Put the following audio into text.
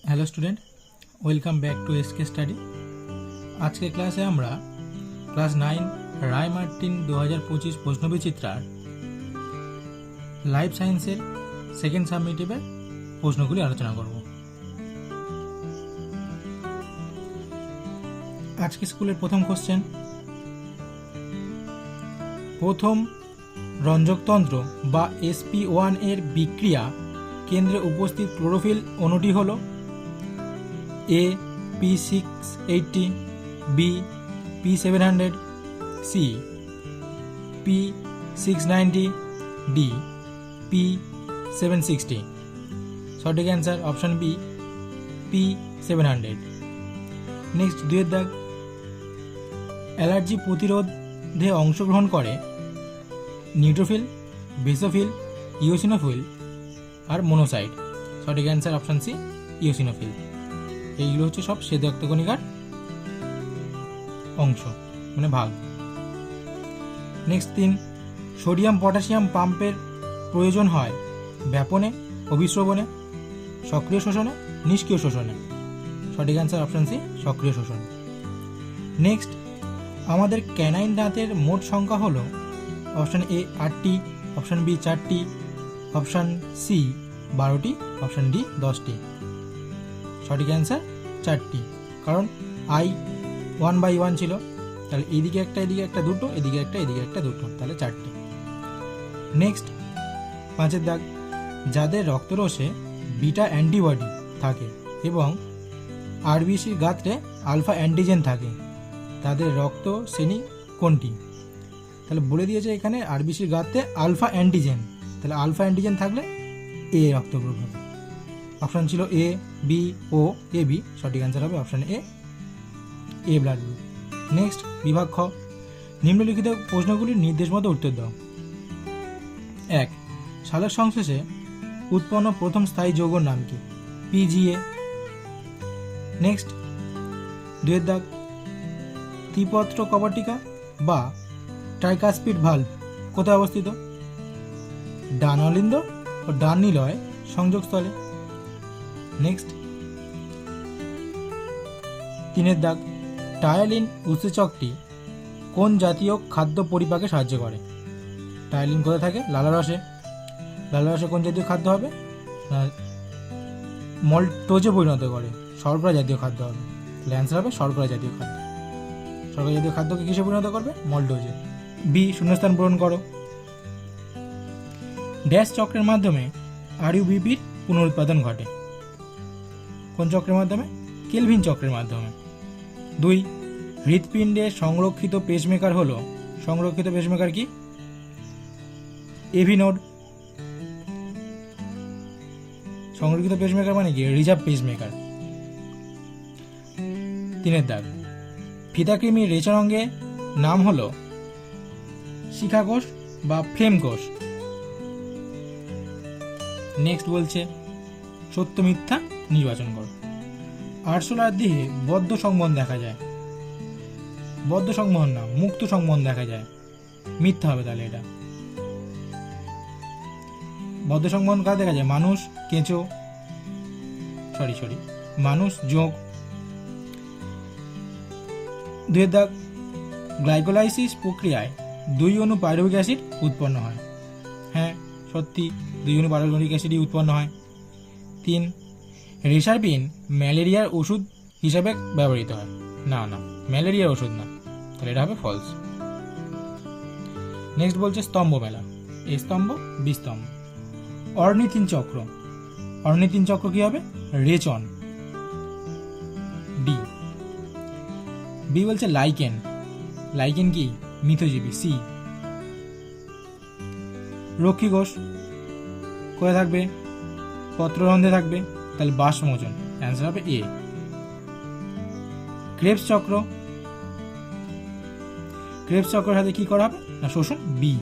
Hello student, welcome back to SK study. আজকের ক্লাসে আমরা ক্লাস 9 রায় মার্টিন 2025 প্রশ্নবিচিত্রার লাইফ সায়েন্সের সেকেন্ড সাবমিটিভের প্রশ্নগুলি আলোচনা করব। আজকে স্কুলের প্রথম কোশ্চেন, প্রথম রঞ্জকতন্ত্র বা SP1 এর বিক্রিয়া কেন্দ্রে উপস্থিত ক্লোরোফিল অণুটি হল A P680, B P700, C P690, D P760। সঠিক answer option B P700। Next, দুয়ের দাগ, অ্যালার্জি প্রতিরোধে অংশগ্রহণ করে নিউট্রোফিল, বেসোফিল, ইওসিনোফিল আর মোনোসাইট। সঠিক অ্যান্সার অপশন সি ইওসিনোফিল। এইগুলো হচ্ছে সব শ্বেতরক্ত কণিকার অংশ, মানে ভাগ। নেক্সট 3, সোডিয়াম পটাশিয়াম পাম্পের প্রয়োজন হয় ব্যাপনে, অভিস্রবণে, সক্রিয় শোষণে, নিষ্ক্রিয় শোষণে। সঠিক অ্যান্সার অপশন সি সক্রিয় শোষণ। নেক্সট, আমাদের ক্যানাইন দাঁতের মোট সংখ্যা হলো অপশন এ 8টি, অপশন বি 4টি, অপশন সি 12টি, অপশন ডি 10টি। সঠিক অ্যান্সার 4টি, কারণ I 1/1 ছিল, তাহলে এদিকে একটা, এদিকে একটা, দুটো, এদিকে একটা, এদিকে একটা, দুটো, তাহলে 4টি। নেক্সট 5এর দাগ, যাদের রক্তরসে বিটা অ্যান্টিবডি থাকে এবং আরবিসির গাত্রে আলফা অ্যান্টিজেন থাকে, তাদের রক্ত শ্রেণী কোনটি? তাহলে বলে দিয়েছে এখানে আরবিসির গাত্রে আলফা অ্যান্টিজেন, তাহলে আলফা অ্যান্টিজেন থাকলে এ রক্ত গ্রুপ হবে। অপশন ছিল এ, বি, ও, এ, বি। সঠিক অ্যান্সার হবে option A blood group. Next বিভাগ খ, নিম্নলিখিত প্রশ্নগুলির নির্দেশ মতো উত্তর দাও। 1, সালোক সংশ্লেষে উৎপন্ন প্রথম স্থায়ী যৌগর নাম কি? PGA। নেক্সট 2এর দাগ, ত্রিপত্র কবাটিকা বা ট্রাইকাসপিড ভালভ কোথায় অবস্থিত? ডান অলিন্দ ও ডান নিলয় সংযোগস্থলে। নেক্সট 3এর দাগ, টায়ালিন উৎসেচকটি কোন জাতীয় খাদ্য পরিপাকে সাহায্য করে? টায়ালিন কোথায় থাকে? লালারসে। লালারসে কোন জাতীয় খাদ্য হবে? মল্টোজে পরিণত করে, শর্করা জাতীয় খাদ্য হবে। তাহলে অ্যান্সার হবে শর্করা জাতীয় খাদ্য। শর্করা জাতীয় খাদ্যকে কিসে পরিণত করবে? মল্টোজে। বি, শূন্যস্থান পূরণ করো। ড্যাশ চক্রের মাধ্যমে আরইউবিপির পুনরুৎপাদন ঘটে? কোন চক্রের মাধ্যমে? কেলভিন চক্রের মাধ্যমে। 2, হৃৎপিণ্ডে সংরক্ষিত পেসমেকার হলো, সংরক্ষিত পেসমেকার কি? AV node. সংরক্ষিত পেসমেকার মানে কি? Reserve pacemaker. 3এর দাগ, ফিতাকৃমির রেচনাঙ্গে নাম হলো শিখা কোষ বা ফ্লেম কোষ। নেক্সট বলছে সত্য মিথ্যা নির্বাচন করো। আরশোলার দেহে বদ্ধ সংবহন দেখা যায়, বদ্ধ সংবহন না, মুক্ত সংবহন দেখা যায়। মিথ্যা হবে তাহলে এটা। বদ্ধ সংবহন কারা দেখা যায়? মানুষ, কেঁচো, সরি মানুষ, যোগ। 2এর দাগ, গ্লাইকোলাইসিস প্রক্রিয়ায় 2 অণু পাইরুভিক অ্যাসিড উৎপন্ন হয়। হ্যাঁ সত্যি, 2 অণু পাইরুভিক অ্যাসিডই উৎপন্ন হয়। 3, রেসারপিন ম্যালেরিয়ার ওষুধ হিসাবে ব্যবহৃত হয়। না, ম্যালেরিয়ার ওষুধ না, তাহলে এটা হবে ফলস। নেক্সট বলছে স্তম্ভ মেলা। এ স্তম্ভ, বি স্তম্ভ। অর্নিথিন চক্র, অর্নিথিন চক্র কি হবে? রেচন। ডি। বি বলছে লাইকেন, লাইকেন কি? মিথজীবী। সি। রক্ষী কোষ কোথায় থাকবে? পত্ররন্ধ্রে থাকবে, তাহলে বাষ্পমোচন। অ্যান্সার হবে এ। ক্রেবস চক্র, ক্রেবস চক্রের সাথে কি করা হবে? না শোষণ। বি।